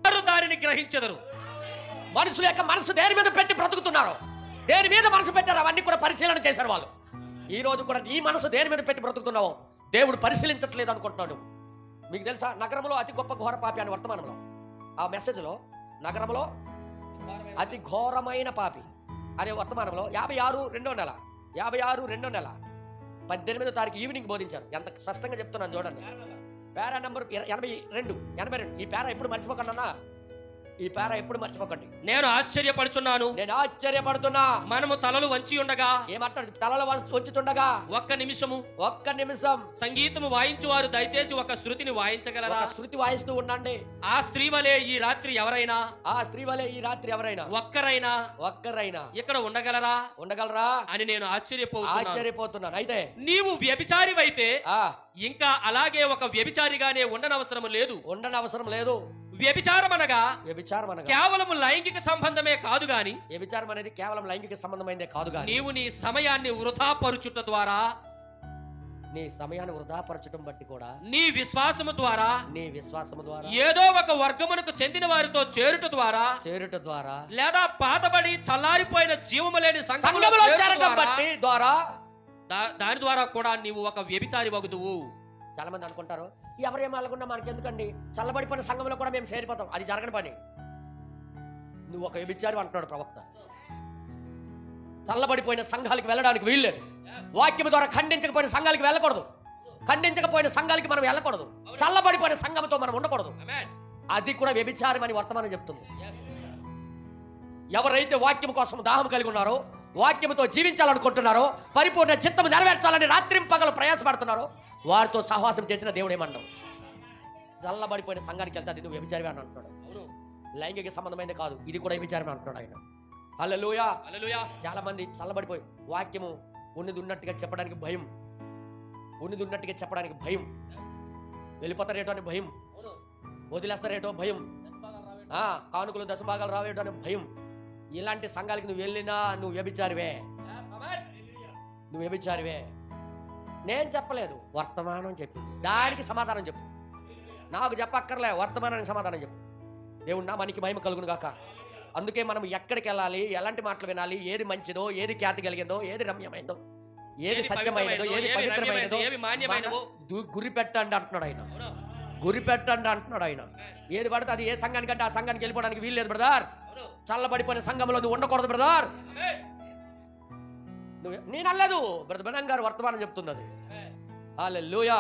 దానిని గ్రహించెదరు. మనుషుల యొక్క మనసు దేని మీద పెట్టి బ్రతుకుతున్నారు, దేని మీద మనసు పెట్టారు, అవన్నీ కూడా పరిశీలన చేశారు వాళ్ళు. ఈ రోజు కూడా నీ మనసు దేని మీద పెట్టి బ్రతుకుతున్నావో దేవుడు పరిశీలించట్లేదు అనుకుంటున్నాడు. మీకు తెలుసా, నగరంలో అతి గొప్ప ఘోర పాపి అని వర్తమానంలో ఆ మెసేజ్లో, నగరంలో అతి ఘోరమైన పాపి అనే వర్తమానంలో 56/2 18వ తారీఖు ఈవినింగ్ బోధించారు. ఎంత స్పష్టంగా చెప్తున్నాను చూడండి. పేరా నంబర్ 82. ఈ పేరా ఎప్పుడు మర్చిపోకండి అన్న, ఈ పేరా ఎప్పుడు మర్చిపోకండి. నేను ఆశ్చర్యపడుచున్నాను, నేను ఆశ్చర్యపడుతున్నా. మనము తలలు వంచి ఉండగా, ఏమంటాడు, తలలు వంచుతుండగా ఒక్క నిమిషం సంగీతము వాయించువారు దయచేసి ఒక శృతిని వాయించగలరా? శృతి వాయిస్తూ ఉండండి. ఆ స్త్రీ వలె ఈ రాత్రి ఎవరైనా ఒక్కరైనా ఇక్కడ ఉండగలరా అని నేను ఆశ్చర్యపోతున్నాను. అయితే నీవు వ్యభిచారివైతే ఇంకా అలాగే ఒక వ్యభిచారిగానే ఉండనవసరం లేదు. వ్యభిచారం అనగా కేవలం లైంగిక సంబంధమే కాదు గాని, వ్యభిచారం అనేది కేవలం లైంగిక సంబంధమైనదే కాదు గాని, నీవు నీ సమయాన్ని వృధా పరుచుట ద్వారా, నీ సమయాన్ని వృధా పరచడం బట్టి కూడా, నీ విశ్వాసము ద్వారా ఏదో ఒక వర్గమునకు చెందిన వారితో చేరుట ద్వారా లేదా పాతబడి చల్లారిపోయిన జీవము లేని సంఘములో చేరటం బట్టి దాని ద్వారా కూడా నీవు ఒక వ్యభిచారి వగుదువు. చాలా మంది అనుకుంటారు, ఎవరేం అలాగున్నా మనకెందుకండి, చల్లబడిపోయిన సంఘంలో కూడా మేము చేరిపోతాం. అది జరగని పని. నువ్వు ఒక వ్యభిచారి అంటున్నాడు ప్రవక్త. చల్లబడిపోయిన సంఘాలకు వెళ్ళడానికి వీల్లేదు. వాక్యం ద్వారా ఖండించకపోయిన సంఘాలకు వెళ్ళకూడదు. ఖండించకపోయిన సంఘాలకి మనం వెళ్ళకూడదు. చల్లబడిపోయిన సంఘంతో మనం ఉండకూడదు. అది కూడా వ్యభిచారం అని వర్తమానం చెప్తుంది. ఎవరైతే వాక్యం కోసం దాహం కలిగి ఉన్నారో, వాక్యంతో జీవించాలనుకుంటున్నారో, పరిపూర్ణ చిత్తము నెరవేర్చాలని రాత్రింపగలు ప్రయాసపడుతున్నారో, వారితో సహవాసం చేసిన దేవుడు ఏమన్నాడు? చల్లబడిపోయిన సంఘానికి వెళ్తే అది నువ్వు వ్యభిచారమే అని అంటున్నాడు. లైంగిక సంబంధమైనది కాదు, ఇది కూడా వ్యభిచారమే అంటున్నాడు ఆయన. హల్లెలూయా. చాలా మంది చల్లబడిపోయి వాక్యము ఉన్నది ఉన్నట్టుగా చెప్పడానికి భయం, వెళ్ళిపోతారేటో అని భయం, వదిలేస్తారేటో భయం, కానుకలు దశభాగాలు రావేటో అని భయం. ఇలాంటి సంఘాలకి నువ్వు వెళ్ళినా నువ్వు వ్యభిచారివే. నేను చెప్పలేదు, వర్తమానం చెప్పింది. దానికి సమాధానం చెప్పు. నాకు చెప్పక్కర్లే, వర్తమానానికి సమాధానం చెప్పు. దేవుడు నా మనకి మహిమ కలుగును గాక. అందుకే మనం ఎక్కడికి వెళ్ళాలి, ఎలాంటి మాటలు వినాలి, ఏది మంచిదో, ఏది ఖ్యాతి కలిగిందో, ఏది రమ్యమైందో, ఏది సత్యమైనదో, ఏది పవిత్రమైనదో గురి పెట్టండి అంటున్నాడు ఆయన. ఏది పడితే అది ఏ సంఘానికంటే ఆ సంఘానికి వెళ్ళిపోవడానికి వీల్లేదు బ్రదర్. చల్లబడిపోయిన సంఘంలో నువ్వు ఉండకూడదు బ్రదర్. నేను అనలేదు, బ్రదర్ బెనం గారు వర్తమానం చెప్తున్నది. హల్లెలూయా.